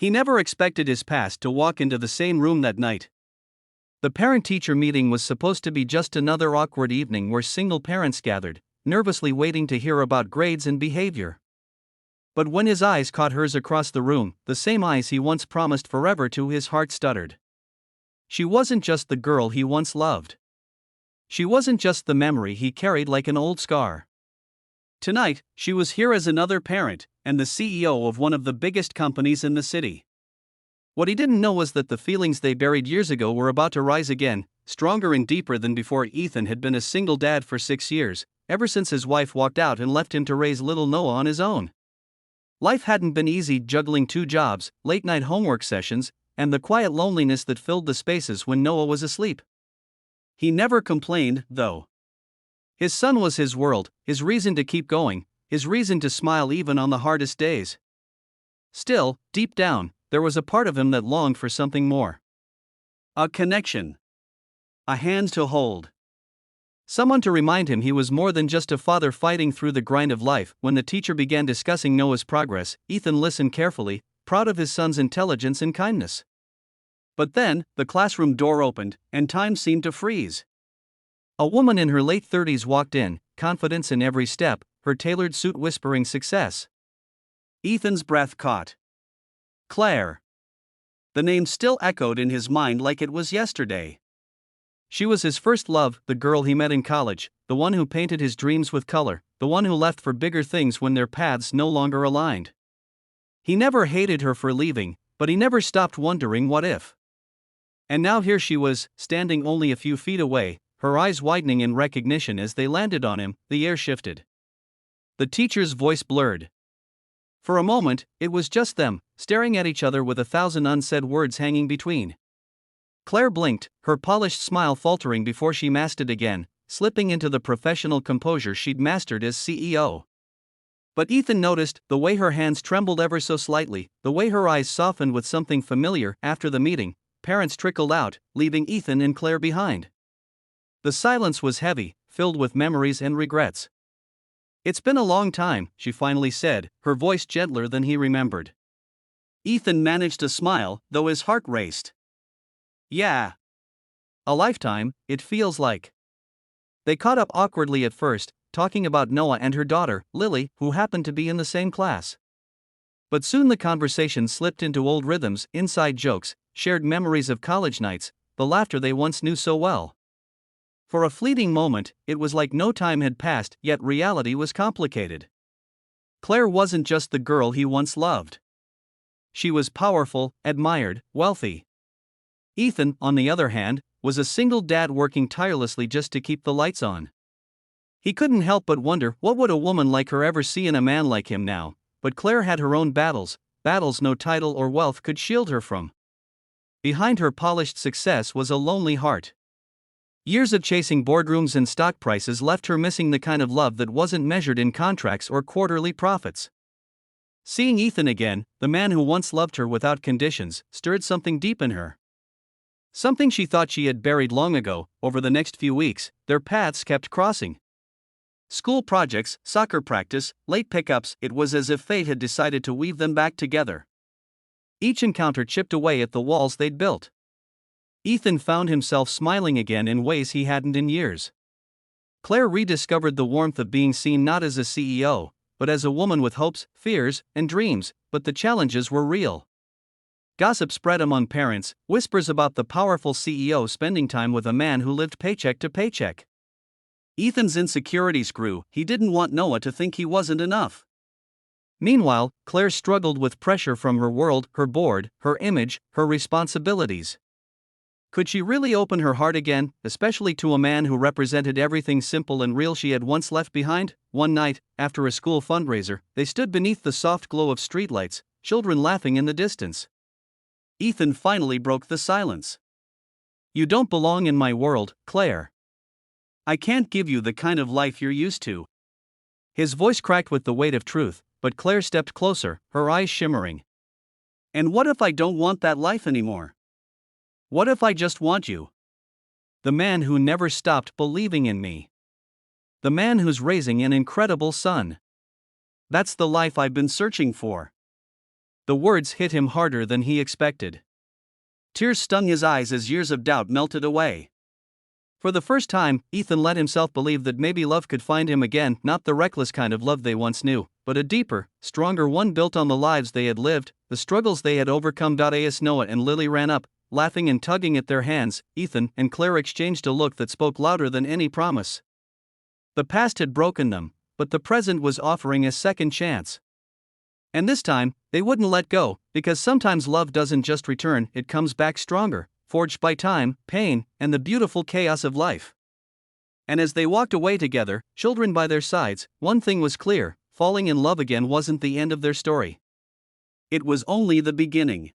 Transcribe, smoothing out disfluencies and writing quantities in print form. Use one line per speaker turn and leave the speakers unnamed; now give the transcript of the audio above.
He never expected his past to walk into the same room that night. The parent-teacher meeting was supposed to be just another awkward evening where single parents gathered, nervously waiting to hear about grades and behavior. But when his eyes caught hers across the room, the same eyes he once promised forever to, his heart stuttered. She wasn't just the girl he once loved. She wasn't just the memory he carried like an old scar. Tonight, she was here as another parent, and the CEO of one of the biggest companies in the city. What he didn't know was that the feelings they buried years ago were about to rise again, stronger and deeper than before. Ethan had been a single dad for 6 years, ever since his wife walked out and left him to raise little Noah on his own. Life hadn't been easy, juggling 2 jobs, late-night homework sessions, and the quiet loneliness that filled the spaces when Noah was asleep. He never complained, though. His son was his world, his reason to keep going, his reason to smile even on the hardest days. Still, deep down, there was a part of him that longed for something more. A connection. A hand to hold. Someone to remind him he was more than just a father fighting through the grind of life. When the teacher began discussing Noah's progress, Ethan listened carefully, proud of his son's intelligence and kindness. But then, the classroom door opened, and time seemed to freeze. A woman in her late 30s walked in, confidence in every step, her tailored suit whispering success. Ethan's breath caught. Claire. The name still echoed in his mind like it was yesterday. She was his first love, the girl he met in college, the one who painted his dreams with color, the one who left for bigger things when their paths no longer aligned. He never hated her for leaving, but he never stopped wondering what if. And now here she was, standing only a few feet away, her eyes widening in recognition as they landed on him. The air shifted. The teacher's voice blurred. For a moment, it was just them, staring at each other with 1,000 unsaid words hanging between. Claire blinked, her polished smile faltering before she masked it again, slipping into the professional composure she'd mastered as CEO. But Ethan noticed the way her hands trembled ever so slightly, the way her eyes softened with something familiar. After the meeting, parents trickled out, leaving Ethan and Claire behind. The silence was heavy, filled with memories and regrets. "It's been a long time," she finally said, her voice gentler than he remembered. Ethan managed to smile, though his heart raced. "Yeah. A lifetime, it feels like." They caught up awkwardly at first, talking about Noah and her daughter, Lily, who happened to be in the same class. But soon the conversation slipped into old rhythms, inside jokes, shared memories of college nights, the laughter they once knew so well. For a fleeting moment, it was like no time had passed, yet reality was complicated. Claire wasn't just the girl he once loved. She was powerful, admired, wealthy. Ethan, on the other hand, was a single dad working tirelessly just to keep the lights on. He couldn't help but wonder, what would a woman like her ever see in a man like him now? But Claire had her own battles, battles no title or wealth could shield her from. Behind her polished success was a lonely heart. Years of chasing boardrooms and stock prices left her missing the kind of love that wasn't measured in contracts or quarterly profits. Seeing Ethan again, the man who once loved her without conditions, stirred something deep in her. Something she thought she had buried long ago. Over the next few weeks, their paths kept crossing. School projects, soccer practice, late pickups, it was as if fate had decided to weave them back together. Each encounter chipped away at the walls they'd built. Ethan found himself smiling again in ways he hadn't in years. Claire rediscovered the warmth of being seen not as a CEO, but as a woman with hopes, fears, and dreams, but the challenges were real. Gossip spread among parents, whispers about the powerful CEO spending time with a man who lived paycheck to paycheck. Ethan's insecurities grew. He didn't want Noah to think he wasn't enough. Meanwhile, Claire struggled with pressure from her world, her board, her image, her responsibilities. Could she really open her heart again, especially to a man who represented everything simple and real she had once left behind? One night, after a school fundraiser, they stood beneath the soft glow of streetlights, children laughing in the distance. Ethan finally broke the silence. "You don't belong in my world, Claire. I can't give you the kind of life you're used to." His voice cracked with the weight of truth, but Claire stepped closer, her eyes shimmering. "And what if I don't want that life anymore? What if I just want you? The man who never stopped believing in me. The man who's raising an incredible son. That's the life I've been searching for." The words hit him harder than he expected. Tears stung his eyes as years of doubt melted away. For the first time, Ethan let himself believe that maybe love could find him again, not the reckless kind of love they once knew, but a deeper, stronger one built on the lives they had lived, the struggles they had overcome. As Noah and Lily ran up, laughing and tugging at their hands, Ethan and Claire exchanged a look that spoke louder than any promise. The past had broken them, but the present was offering a second chance. And this time, they wouldn't let go, because sometimes love doesn't just return, it comes back stronger, forged by time, pain, and the beautiful chaos of life. And as they walked away together, children by their sides, one thing was clear: falling in love again wasn't the end of their story. It was only the beginning.